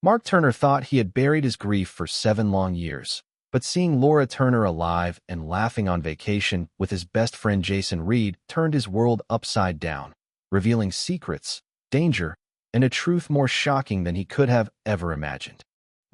Mark Turner thought he had buried his grief for 7 long years, but seeing Laura Turner alive and laughing on vacation with his best friend Jason Reed turned his world upside down, revealing secrets, danger, and a truth more shocking than he could have ever imagined.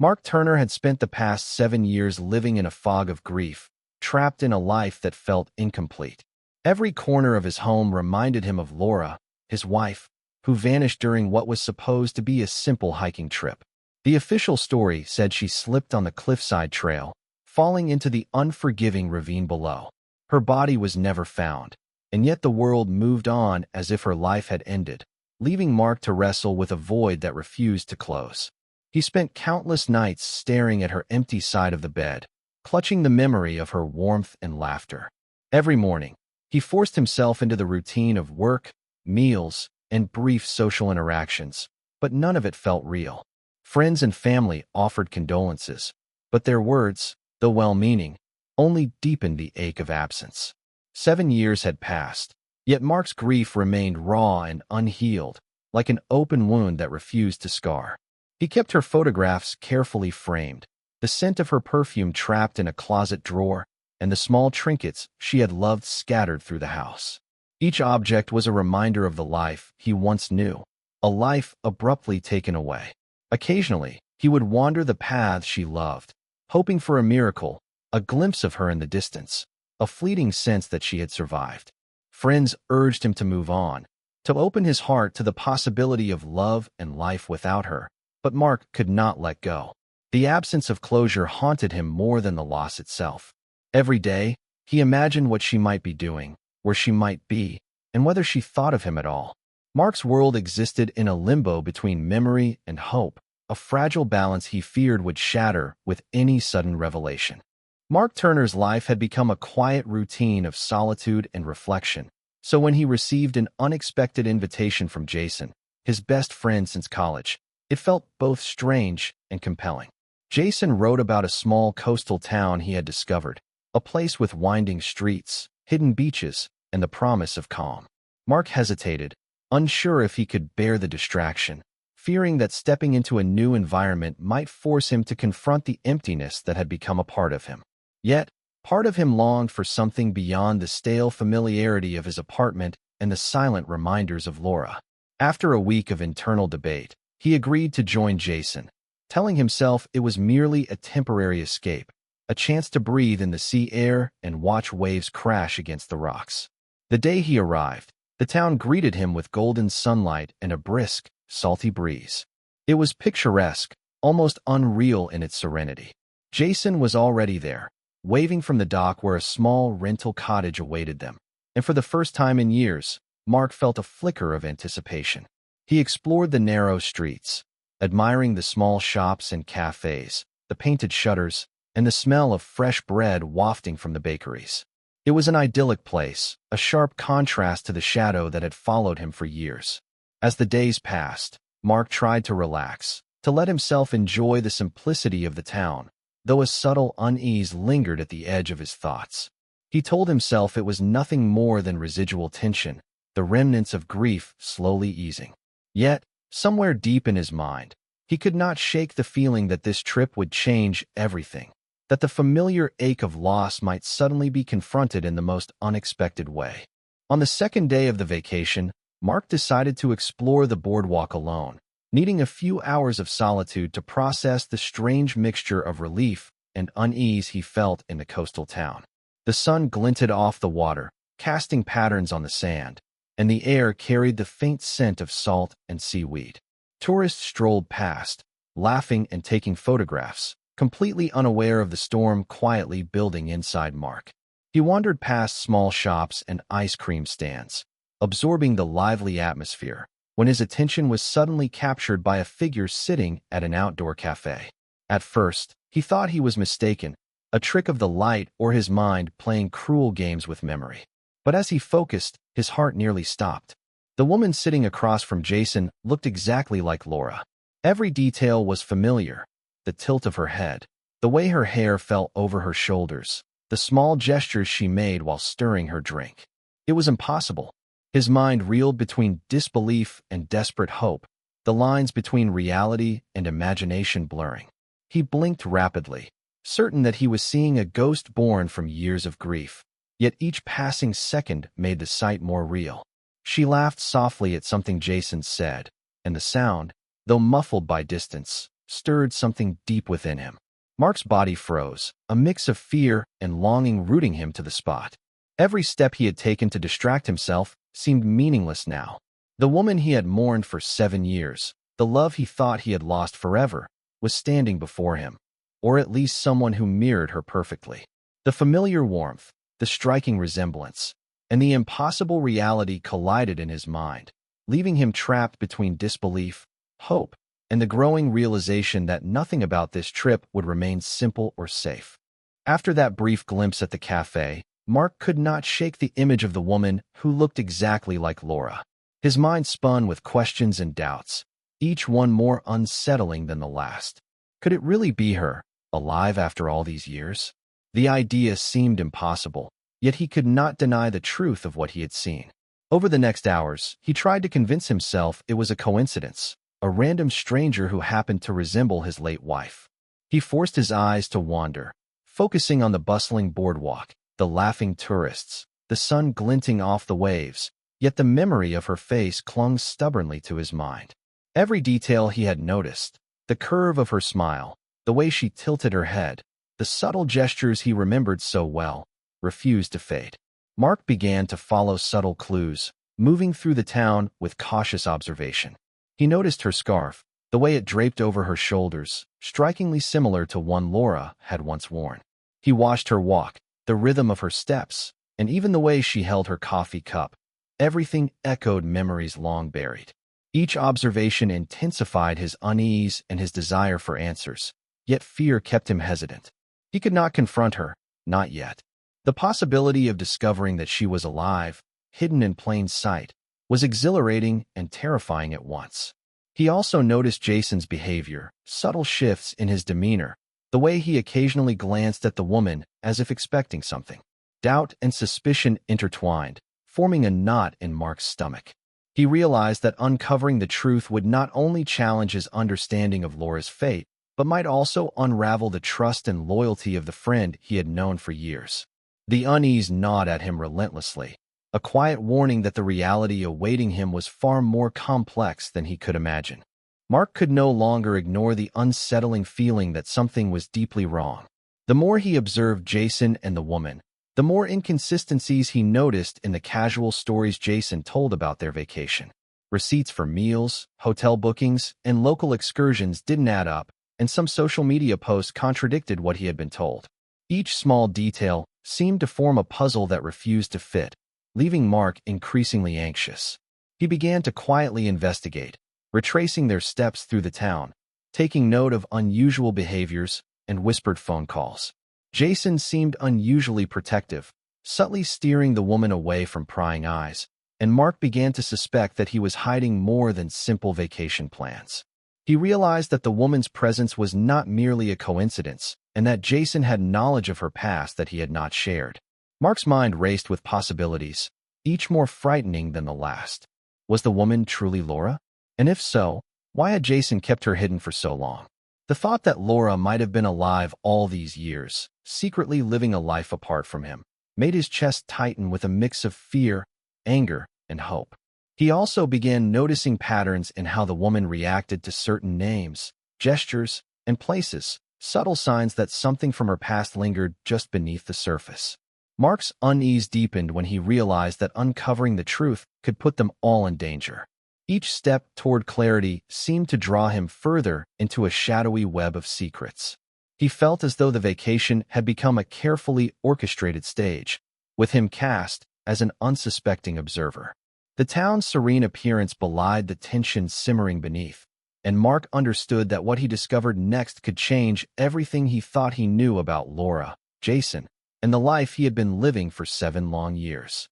Mark Turner had spent the past 7 years living in a fog of grief, trapped in a life that felt incomplete. Every corner of his home reminded him of Laura, his wife, who vanished during what was supposed to be a simple hiking trip. The official story said she slipped on the cliffside trail, falling into the unforgiving ravine below. Her body was never found, and yet the world moved on as if her life had ended, leaving Mark to wrestle with a void that refused to close. He spent countless nights staring at her empty side of the bed, clutching the memory of her warmth and laughter. Every morning, he forced himself into the routine of work, meals, and brief social interactions, but none of it felt real. Friends and family offered condolences, but their words, though well-meaning, only deepened the ache of absence. 7 years had passed, yet Mark's grief remained raw and unhealed, like an open wound that refused to scar. He kept her photographs carefully framed, the scent of her perfume trapped in a closet drawer, and the small trinkets she had loved scattered through the house. Each object was a reminder of the life he once knew, a life abruptly taken away. Occasionally, he would wander the paths she loved, hoping for a miracle, a glimpse of her in the distance, a fleeting sense that she had survived. Friends urged him to move on, to open his heart to the possibility of love and life without her, but Mark could not let go. The absence of closure haunted him more than the loss itself. Every day, he imagined what she might be doing, where she might be, and whether she thought of him at all. Mark's world existed in a limbo between memory and hope, a fragile balance he feared would shatter with any sudden revelation. Mark Turner's life had become a quiet routine of solitude and reflection, so when he received an unexpected invitation from Jason, his best friend since college, it felt both strange and compelling. Jason wrote about a small coastal town he had discovered, a place with winding streets, hidden beaches, and the promise of calm. Mark hesitated, unsure if he could bear the distraction, fearing that stepping into a new environment might force him to confront the emptiness that had become a part of him. Yet, part of him longed for something beyond the stale familiarity of his apartment and the silent reminders of Laura. After a week of internal debate, he agreed to join Jason, telling himself it was merely a temporary escape, a chance to breathe in the sea air and watch waves crash against the rocks. The day he arrived, the town greeted him with golden sunlight and a brisk, salty breeze. It was picturesque, almost unreal in its serenity. Jason was already there, waving from the dock where a small rental cottage awaited them, and for the first time in years, Mark felt a flicker of anticipation. He explored the narrow streets, admiring the small shops and cafes, the painted shutters, and the smell of fresh bread wafting from the bakeries. It was an idyllic place, a sharp contrast to the shadow that had followed him for years. As the days passed, Mark tried to relax, to let himself enjoy the simplicity of the town, though a subtle unease lingered at the edge of his thoughts. He told himself it was nothing more than residual tension, the remnants of grief slowly easing. Yet, somewhere deep in his mind, he could not shake the feeling that this trip would change everything, that the familiar ache of loss might suddenly be confronted in the most unexpected way. On the second day of the vacation, Mark decided to explore the boardwalk alone, needing a few hours of solitude to process the strange mixture of relief and unease he felt in the coastal town. The sun glinted off the water, casting patterns on the sand, and the air carried the faint scent of salt and seaweed. Tourists strolled past, laughing and taking photographs, completely unaware of the storm quietly building inside Mark. He wandered past small shops and ice cream stands, absorbing the lively atmosphere, when his attention was suddenly captured by a figure sitting at an outdoor cafe. At first, he thought he was mistaken, a trick of the light or his mind playing cruel games with memory. But as he focused, his heart nearly stopped. The woman sitting across from Jason looked exactly like Laura. Every detail was familiar: the tilt of her head, the way her hair fell over her shoulders, the small gestures she made while stirring her drink. It was impossible. His mind reeled between disbelief and desperate hope, the lines between reality and imagination blurring. He blinked rapidly, certain that he was seeing a ghost born from years of grief. Yet each passing second made the sight more real. She laughed softly at something Jason said, and the sound, though muffled by distance, stirred something deep within him. Mark's body froze, a mix of fear and longing rooting him to the spot. Every step he had taken to distract himself seemed meaningless now. The woman he had mourned for 7 years, the love he thought he had lost forever, was standing before him, or at least someone who mirrored her perfectly. The familiar warmth, the striking resemblance, and the impossible reality collided in his mind, leaving him trapped between disbelief, hope, and the growing realization that nothing about this trip would remain simple or safe. After that brief glimpse at the cafe, Mark could not shake the image of the woman who looked exactly like Laura. His mind spun with questions and doubts, each one more unsettling than the last. Could it really be her, alive after all these years? The idea seemed impossible, yet he could not deny the truth of what he had seen. Over the next hours, he tried to convince himself it was a coincidence, a random stranger who happened to resemble his late wife. He forced his eyes to wander, focusing on the bustling boardwalk, the laughing tourists, the sun glinting off the waves, yet the memory of her face clung stubbornly to his mind. Every detail he had noticed, the curve of her smile, the way she tilted her head, the subtle gestures he remembered so well, refused to fade. Mark began to follow subtle clues, moving through the town with cautious observation. He noticed her scarf, the way it draped over her shoulders, strikingly similar to one Laura had once worn. He watched her walk, the rhythm of her steps, and even the way she held her coffee cup. Everything echoed memories long buried. Each observation intensified his unease and his desire for answers, yet fear kept him hesitant. He could not confront her, not yet. The possibility of discovering that she was alive, hidden in plain sight, was exhilarating and terrifying at once. He also noticed Jason's behavior, subtle shifts in his demeanor, the way he occasionally glanced at the woman as if expecting something. Doubt and suspicion intertwined, forming a knot in Mark's stomach. He realized that uncovering the truth would not only challenge his understanding of Laura's fate, but might also unravel the trust and loyalty of the friend he had known for years. The unease gnawed at him relentlessly, a quiet warning that the reality awaiting him was far more complex than he could imagine. Mark could no longer ignore the unsettling feeling that something was deeply wrong. The more he observed Jason and the woman, the more inconsistencies he noticed in the casual stories Jason told about their vacation. Receipts for meals, hotel bookings, and local excursions didn't add up, and some social media posts contradicted what he had been told. Each small detail seemed to form a puzzle that refused to fit, leaving Mark increasingly anxious. He began to quietly investigate, retracing their steps through the town, taking note of unusual behaviors and whispered phone calls. Jason seemed unusually protective, subtly steering the woman away from prying eyes, and Mark began to suspect that he was hiding more than simple vacation plans. He realized that the woman's presence was not merely a coincidence, and that Jason had knowledge of her past that he had not shared. Mark's mind raced with possibilities, each more frightening than the last. Was the woman truly Laura? And if so, why had Jason kept her hidden for so long? The thought that Laura might have been alive all these years, secretly living a life apart from him, made his chest tighten with a mix of fear, anger, and hope. He also began noticing patterns in how the woman reacted to certain names, gestures, and places, subtle signs that something from her past lingered just beneath the surface. Mark's unease deepened when he realized that uncovering the truth could put them all in danger. Each step toward clarity seemed to draw him further into a shadowy web of secrets. He felt as though the vacation had become a carefully orchestrated stage, with him cast as an unsuspecting observer. The town's serene appearance belied the tension simmering beneath, and Mark understood that what he discovered next could change everything he thought he knew about Laura, Jason, and the life he had been living for 7 long years.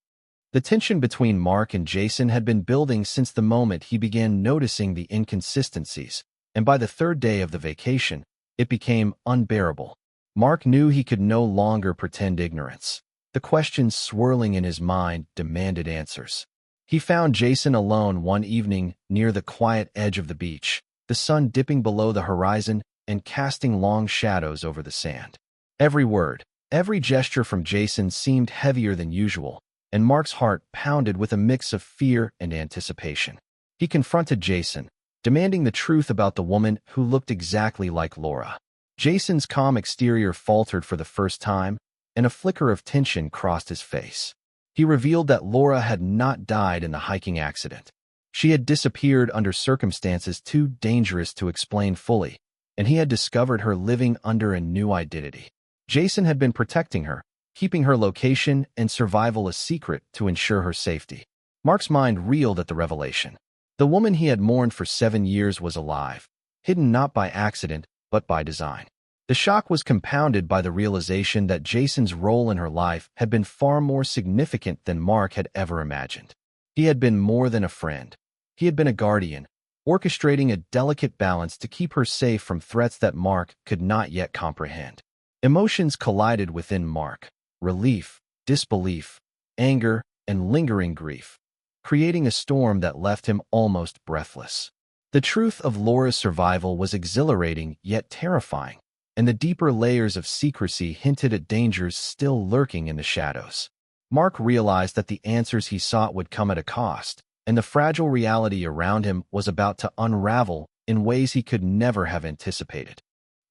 The tension between Mark and Jason had been building since the moment he began noticing the inconsistencies, and by the 3rd day of the vacation, it became unbearable. Mark knew he could no longer pretend ignorance. The questions swirling in his mind demanded answers. He found Jason alone one evening near the quiet edge of the beach, the sun dipping below the horizon and casting long shadows over the sand. Every word, every gesture from Jason seemed heavier than usual, and Mark's heart pounded with a mix of fear and anticipation. He confronted Jason, demanding the truth about the woman who looked exactly like Laura. Jason's calm exterior faltered for the first time, and a flicker of tension crossed his face. He revealed that Laura had not died in the hiking accident. She had disappeared under circumstances too dangerous to explain fully, and he had discovered her living under a new identity. Jason had been protecting her, keeping her location and survival a secret to ensure her safety. Mark's mind reeled at the revelation. The woman he had mourned for 7 years was alive, hidden not by accident, but by design. The shock was compounded by the realization that Jason's role in her life had been far more significant than Mark had ever imagined. He had been more than a friend. He had been a guardian, orchestrating a delicate balance to keep her safe from threats that Mark could not yet comprehend. Emotions collided within Mark: relief, disbelief, anger, and lingering grief, creating a storm that left him almost breathless. The truth of Laura's survival was exhilarating yet terrifying, and the deeper layers of secrecy hinted at dangers still lurking in the shadows. Mark realized that the answers he sought would come at a cost, and the fragile reality around him was about to unravel in ways he could never have anticipated.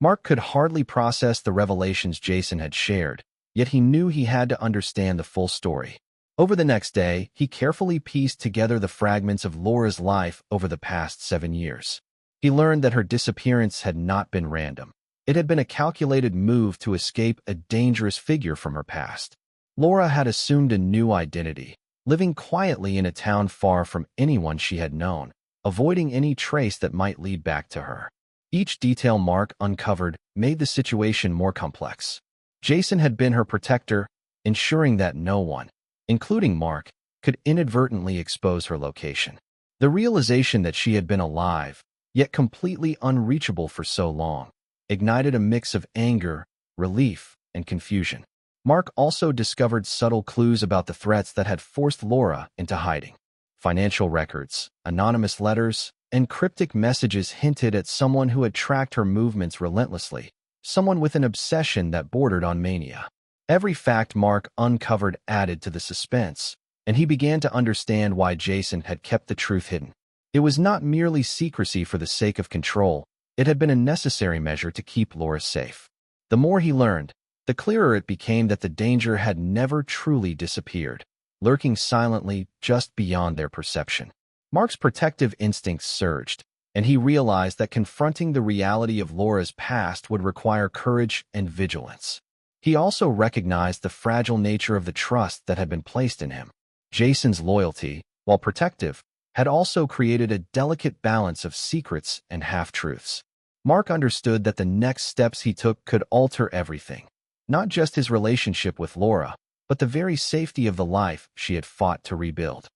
Mark could hardly process the revelations Jason had shared, yet he knew he had to understand the full story. Over the next day, he carefully pieced together the fragments of Laura's life over the past 7 years. He learned that her disappearance had not been random. It had been a calculated move to escape a dangerous figure from her past. Laura had assumed a new identity, living quietly in a town far from anyone she had known, avoiding any trace that might lead back to her. Each detail Mark uncovered made the situation more complex. Jason had been her protector, ensuring that no one, including Mark, could inadvertently expose her location. The realization that she had been alive, yet completely unreachable for so long, ignited a mix of anger, relief, and confusion. Mark also discovered subtle clues about the threats that had forced Laura into hiding. Financial records, anonymous letters, and cryptic messages hinted at someone who had tracked her movements relentlessly, someone with an obsession that bordered on mania. Every fact Mark uncovered added to the suspense, and he began to understand why Jason had kept the truth hidden. It was not merely secrecy for the sake of control. It had been a necessary measure to keep Laura safe. The more he learned, the clearer it became that the danger had never truly disappeared, lurking silently just beyond their perception. Mark's protective instincts surged, and he realized that confronting the reality of Laura's past would require courage and vigilance. He also recognized the fragile nature of the trust that had been placed in him. Jason's loyalty, while protective, had also created a delicate balance of secrets and half-truths. Mark understood that the next steps he took could alter everything, not just his relationship with Laura, but the very safety of the life she had fought to rebuild.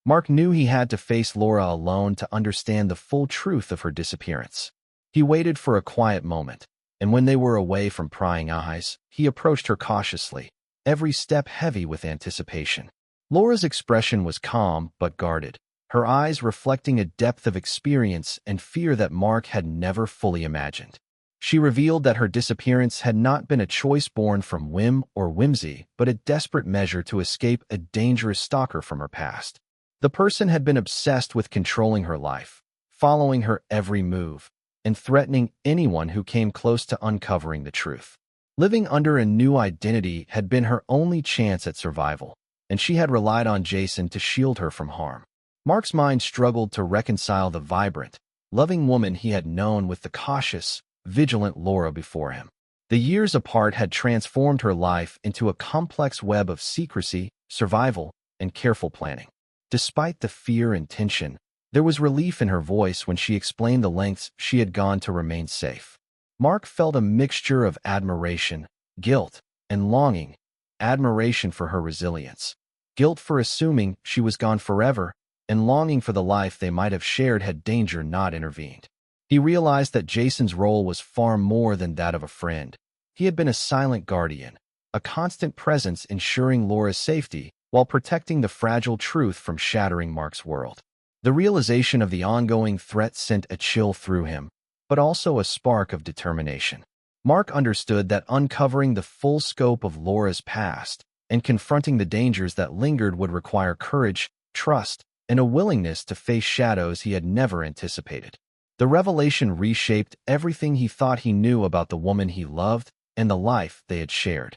Mark knew he had to face Laura alone to understand the full truth of her disappearance. He waited for a quiet moment, and when they were away from prying eyes, he approached her cautiously, every step heavy with anticipation. Laura's expression was calm but guarded, her eyes reflecting a depth of experience and fear that Mark had never fully imagined. She revealed that her disappearance had not been a choice born from whim or whimsy, but a desperate measure to escape a dangerous stalker from her past. The person had been obsessed with controlling her life, following her every move, and threatening anyone who came close to uncovering the truth. Living under a new identity had been her only chance at survival, and she had relied on Jason to shield her from harm. Mark's mind struggled to reconcile the vibrant, loving woman he had known with the cautious, vigilant Laura before him. The years apart had transformed her life into a complex web of secrecy, survival, and careful planning. Despite the fear and tension, there was relief in her voice when she explained the lengths she had gone to remain safe. Mark felt a mixture of admiration, guilt, and longing. Admiration for her resilience, guilt for assuming she was gone forever, and longing for the life they might have shared had danger not intervened. He realized that Jason's role was far more than that of a friend. He had been a silent guardian, a constant presence ensuring Laura's safety, while protecting the fragile truth from shattering Mark's world. The realization of the ongoing threat sent a chill through him, but also a spark of determination. Mark understood that uncovering the full scope of Laura's past and confronting the dangers that lingered would require courage, trust, and a willingness to face shadows he had never anticipated. The revelation reshaped everything he thought he knew about the woman he loved and the life they had shared.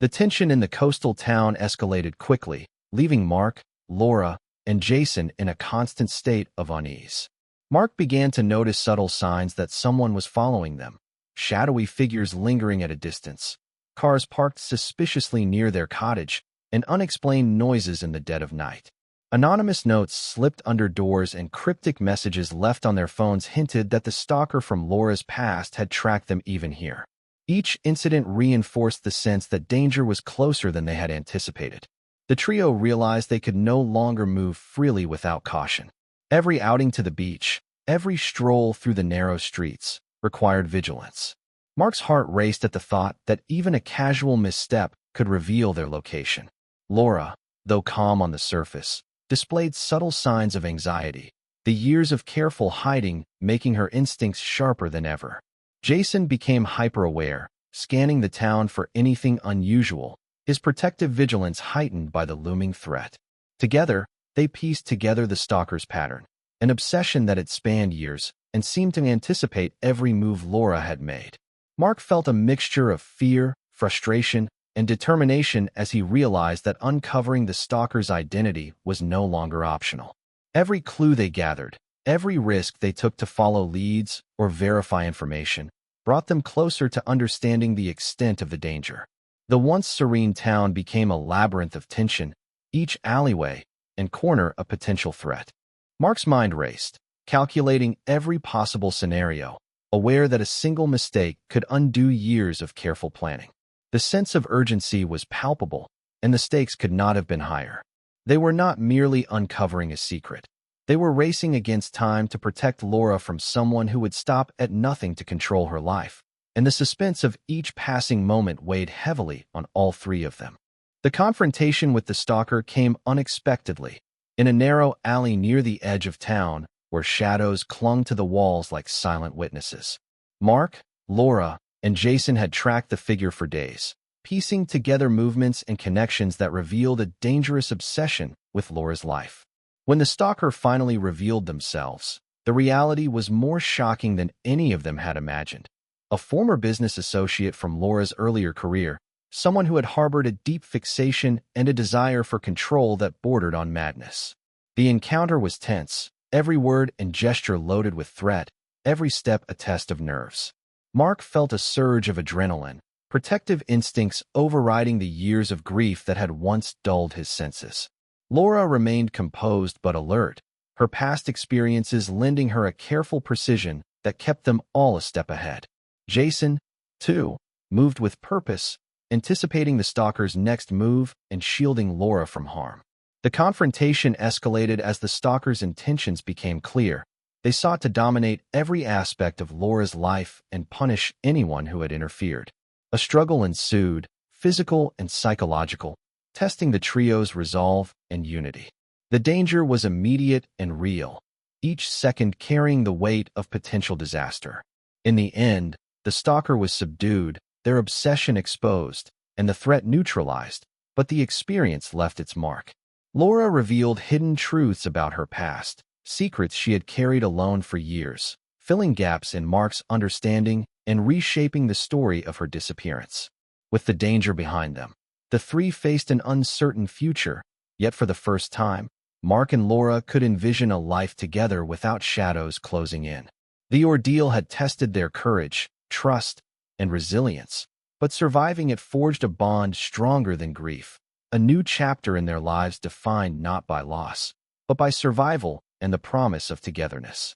The tension in the coastal town escalated quickly, leaving Mark, Laura, and Jason in a constant state of unease. Mark began to notice subtle signs that someone was following them, shadowy figures lingering at a distance, cars parked suspiciously near their cottage, and unexplained noises in the dead of night. Anonymous notes slipped under doors and cryptic messages left on their phones hinted that the stalker from Laura's past had tracked them even here. Each incident reinforced the sense that danger was closer than they had anticipated. The trio realized they could no longer move freely without caution. Every outing to the beach, every stroll through the narrow streets, required vigilance. Mark's heart raced at the thought that even a casual misstep could reveal their location. Laura, though calm on the surface, displayed subtle signs of anxiety, the years of careful hiding making her instincts sharper than ever. Jason became hyper-aware, scanning the town for anything unusual, his protective vigilance heightened by the looming threat. Together, they pieced together the stalker's pattern, an obsession that had spanned years and seemed to anticipate every move Laura had made. Mark felt a mixture of fear, frustration, and determination as he realized that uncovering the stalker's identity was no longer optional. Every clue they gathered, every risk they took to follow leads or verify information, brought them closer to understanding the extent of the danger. The once serene town became a labyrinth of tension, each alleyway and corner a potential threat. Mark's mind raced, calculating every possible scenario, aware that a single mistake could undo years of careful planning. The sense of urgency was palpable, and the stakes could not have been higher. They were not merely uncovering a secret. They were racing against time to protect Laura from someone who would stop at nothing to control her life, and the suspense of each passing moment weighed heavily on all three of them. The confrontation with the stalker came unexpectedly, in a narrow alley near the edge of town where shadows clung to the walls like silent witnesses. Mark, Laura, and Jason had tracked the figure for days, piecing together movements and connections that revealed a dangerous obsession with Laura's life. When the stalker finally revealed themselves, the reality was more shocking than any of them had imagined. A former business associate from Laura's earlier career, someone who had harbored a deep fixation and a desire for control that bordered on madness. The encounter was tense, every word and gesture loaded with threat, every step a test of nerves. Mark felt a surge of adrenaline, protective instincts overriding the years of grief that had once dulled his senses. Laura remained composed but alert, her past experiences lending her a careful precision that kept them all a step ahead. Jason, too, moved with purpose, anticipating the stalker's next move and shielding Laura from harm. The confrontation escalated as the stalker's intentions became clear. They sought to dominate every aspect of Laura's life and punish anyone who had interfered. A struggle ensued, physical and psychological, testing the trio's resolve and unity. The danger was immediate and real, each second carrying the weight of potential disaster. In the end, the stalker was subdued, their obsession exposed, and the threat neutralized, but the experience left its mark. Laura revealed hidden truths about her past, secrets she had carried alone for years, filling gaps in Mark's understanding and reshaping the story of her disappearance. With the danger behind them, the three faced an uncertain future, yet for the first time, Mark and Laura could envision a life together without shadows closing in. The ordeal had tested their courage, trust, and resilience, but surviving it forged a bond stronger than grief, a new chapter in their lives defined not by loss, but by survival and the promise of togetherness.